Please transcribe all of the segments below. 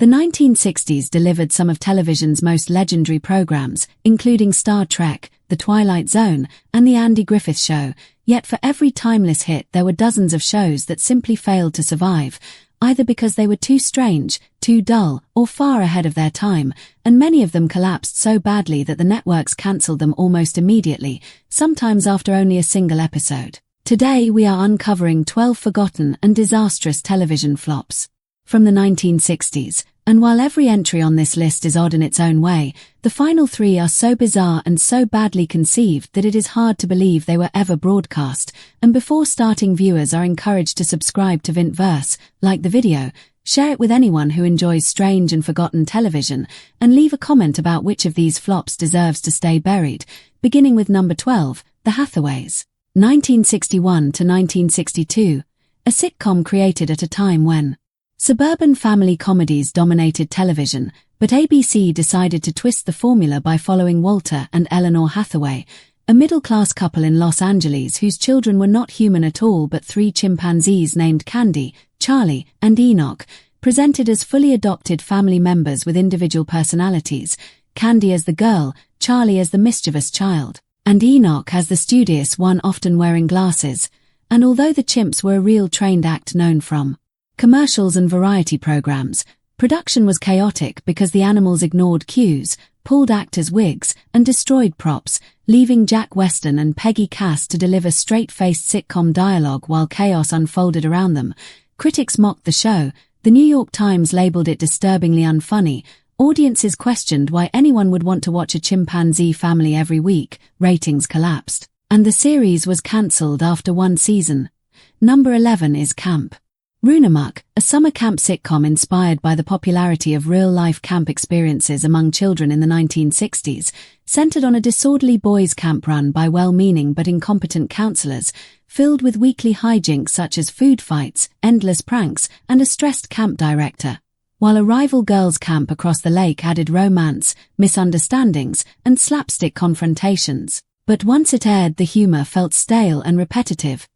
The 1960s delivered some of television's most legendary programs, including Star Trek, The Twilight Zone, and The Andy Griffith Show, yet for every timeless hit there were dozens of shows that simply failed to survive, either because they were too strange, too dull, or far ahead of their time, and many of them collapsed so badly that the networks cancelled them almost immediately, sometimes after only a single episode. Today we are uncovering 12 forgotten and disastrous television flops from the 1960s, and while every entry on this list is odd in its own way, the final three are so bizarre and so badly conceived that it is hard to believe they were ever broadcast, and before starting viewers are encouraged to subscribe to Vintverse, like the video, share it with anyone who enjoys strange and forgotten television, and leave a comment about which of these flops deserves to stay buried, beginning with number 12, The Hathaways. 1961 to 1962, a sitcom created at a time when suburban family comedies dominated television, but ABC decided to twist the formula by following Walter and Eleanor Hathaway, a middle-class couple in Los Angeles whose children were not human at all but three chimpanzees named Candy, Charlie, and Enoch, presented as fully adopted family members with individual personalities, Candy as the girl, Charlie as the mischievous child, and Enoch as the studious one often wearing glasses, and although the chimps were a real trained act known from commercials and variety programs, production was chaotic because the animals ignored cues, pulled actors' wigs, and destroyed props, leaving Jack Weston and Peggy Cass to deliver straight-faced sitcom dialogue while chaos unfolded around them. Critics mocked the show, the New York Times labeled it disturbingly unfunny, audiences questioned why anyone would want to watch a chimpanzee family every week, ratings collapsed, and the series was cancelled after one season. Number 11 is Camp Roonamuck, a summer camp sitcom inspired by the popularity of real-life camp experiences among children in the 1960s, centered on a disorderly boys' camp run by well-meaning but incompetent counselors, filled with weekly hijinks such as food fights, endless pranks, and a stressed camp director, while a rival girls' camp across the lake added romance, misunderstandings, and slapstick confrontations. But once it aired, the humor felt stale and repetitive,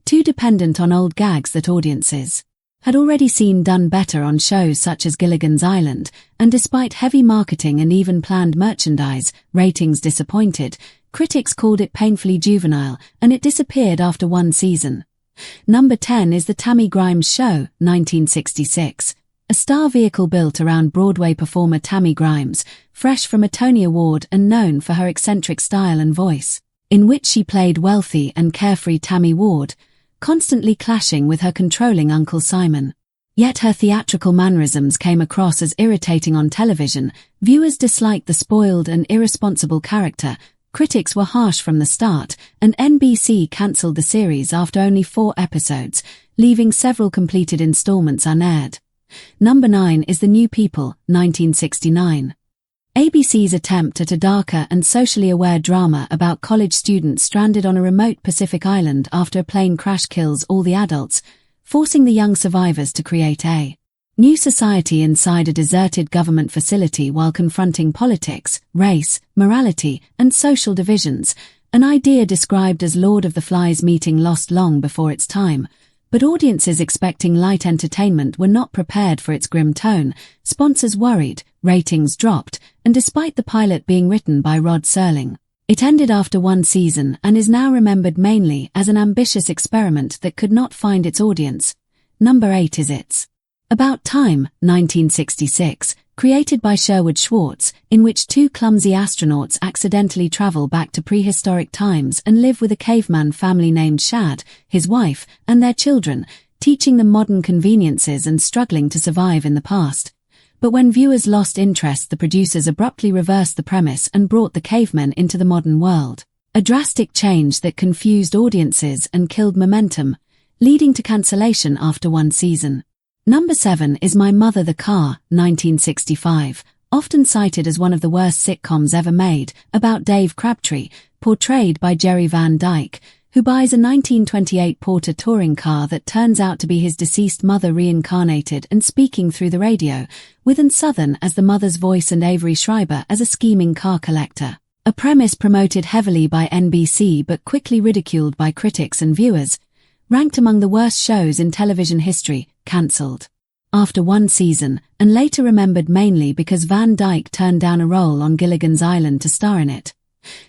too dependent on old gags that audiences had already seen done better on shows such as Gilligan's Island, and despite heavy marketing and even planned merchandise, ratings disappointed. Critics called it painfully juvenile, and it disappeared after one season. Number 10 is The Tammy Grimes Show, 1966. A star vehicle built around Broadway performer Tammy Grimes, fresh from a Tony Award and known for her eccentric style and voice, in which she played wealthy and carefree Tammy Ward, constantly clashing with her controlling Uncle Simon. Yet her theatrical mannerisms came across as irritating on television. Viewers disliked the spoiled and irresponsible character. Critics were harsh from the start, and NBC cancelled the series after only 4 episodes, leaving several completed installments unaired. Number 9 is The New People, 1969. ABC's attempt at a darker and socially aware drama about college students stranded on a remote Pacific island after a plane crash kills all the adults, forcing the young survivors to create a new society inside a deserted government facility while confronting politics, race, morality, and social divisions, an idea described as Lord of the Flies meeting lost long before its time. But audiences expecting light entertainment were not prepared for its grim tone, sponsors worried, ratings dropped, and despite the pilot being written by Rod Serling, it ended after one season and is now remembered mainly as an ambitious experiment that could not find its audience. Number 8 is It's About Time, 1966, created by Sherwood Schwartz, in which 2 clumsy astronauts accidentally travel back to prehistoric times and live with a caveman family named Shad, his wife, and their children, teaching them modern conveniences and struggling to survive in the past. But when viewers lost interest, the producers abruptly reversed the premise and brought the cavemen into the modern world. A drastic change that confused audiences and killed momentum, leading to cancellation after one season. Number 7 is My Mother the Car, 1965, often cited as one of the worst sitcoms ever made, about Dave Crabtree, portrayed by Jerry Van Dyke, who buys a 1928 Porter touring car that turns out to be his deceased mother reincarnated and speaking through the radio, with Ann Sothern as the mother's voice and Avery Schreiber as a scheming car collector. A premise promoted heavily by NBC but quickly ridiculed by critics and viewers, ranked among the worst shows in television history, cancelled. after one season, and later remembered mainly because Van Dyke turned down a role on Gilligan's Island to star in it.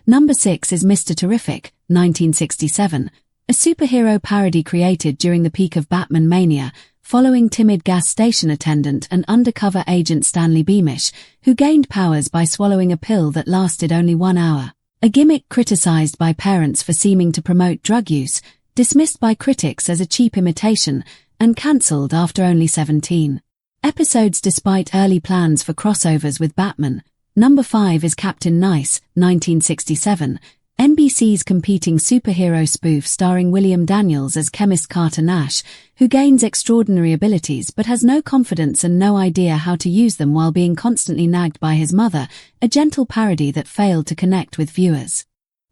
Number 6 is Mr. Terrific, 1967, a superhero parody created during the peak of Batman mania, following timid gas station attendant and undercover agent Stanley Beamish, who gained powers by swallowing a pill that lasted only 1 hour. A gimmick criticized by parents for seeming to promote drug use, dismissed by critics as a cheap imitation, and cancelled after only 17 episodes despite early plans for crossovers with Batman. Number 5 is Captain Nice, 1967, NBC's competing superhero spoof starring William Daniels as chemist Carter Nash, who gains extraordinary abilities but has no confidence and no idea how to use them while being constantly nagged by his mother, a gentle parody that failed to connect with viewers.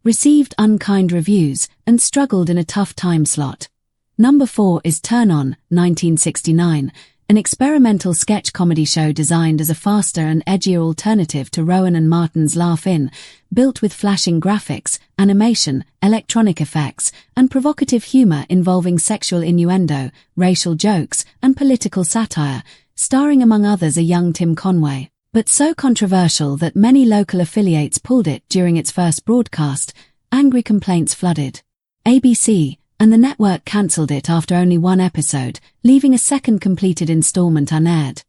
Received unkind reviews and struggled in a tough time slot. Number 4 is Turn On, 1969, an experimental sketch comedy show designed as a faster and edgier alternative to Rowan and Martin's Laugh-In, built with flashing graphics, animation, electronic effects, and provocative humor involving sexual innuendo, racial jokes, and political satire, starring among others a young Tim Conway. But so controversial that many local affiliates pulled it during its first broadcast, angry complaints flooded ABC, and the network cancelled it after only 1 episode, leaving a second completed installment unaired.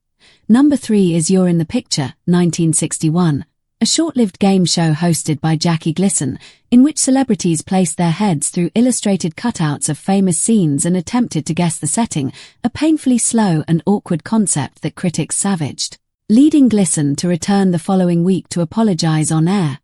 Number 3 is You're in the Picture, 1961, a short-lived game show hosted by Jackie Gleason, in which celebrities placed their heads through illustrated cutouts of famous scenes and attempted to guess the setting, a painfully slow and awkward concept that critics savaged, leading Gleason to return the following week to apologize on air,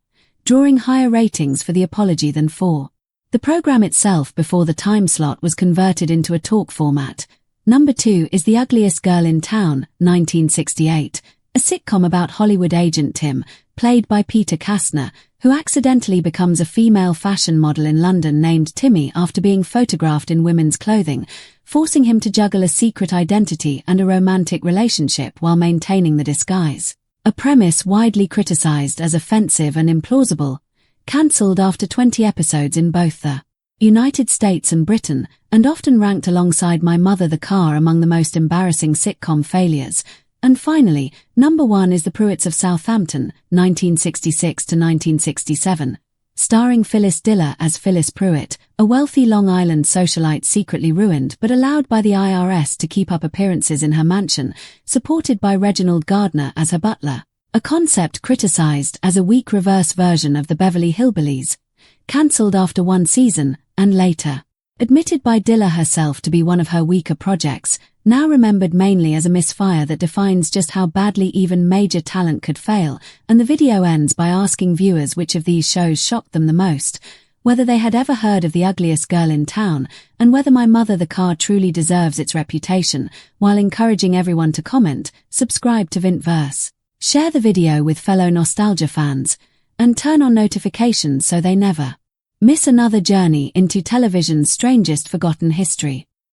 drawing higher ratings for the apology than for the program itself before the time slot was converted into a talk format. Number 2 is The Ugliest Girl in Town, 1968, a sitcom about Hollywood agent Tim, played by Peter Kastner, who accidentally becomes a female fashion model in London named Timmy after being photographed in women's clothing, forcing him to juggle a secret identity and a romantic relationship while maintaining the disguise. A premise widely criticized as offensive and implausible, cancelled after 20 episodes in both the United States and Britain, and often ranked alongside My Mother the Car among the most embarrassing sitcom failures. And finally, number 1 is The Pruitts of Southampton, 1966 to 1967, starring Phyllis Diller as Phyllis Pruitt, a wealthy Long Island socialite secretly ruined but allowed by the IRS to keep up appearances in her mansion, supported by Reginald Gardner as her butler. A concept criticized as a weak reverse version of the Beverly Hillbillies, cancelled after 1 season, and later admitted by Diller herself to be one of her weaker projects, now remembered mainly as a misfire that defines just how badly even major talent could fail, and the video ends by asking viewers which of these shows shocked them the most, whether they had ever heard of The Ugliest Girl in Town, and whether My Mother the Car truly deserves its reputation, while encouraging everyone to comment, subscribe to Vintverse, share the video with fellow nostalgia fans, and turn on notifications so they never miss another journey into television's strangest forgotten history.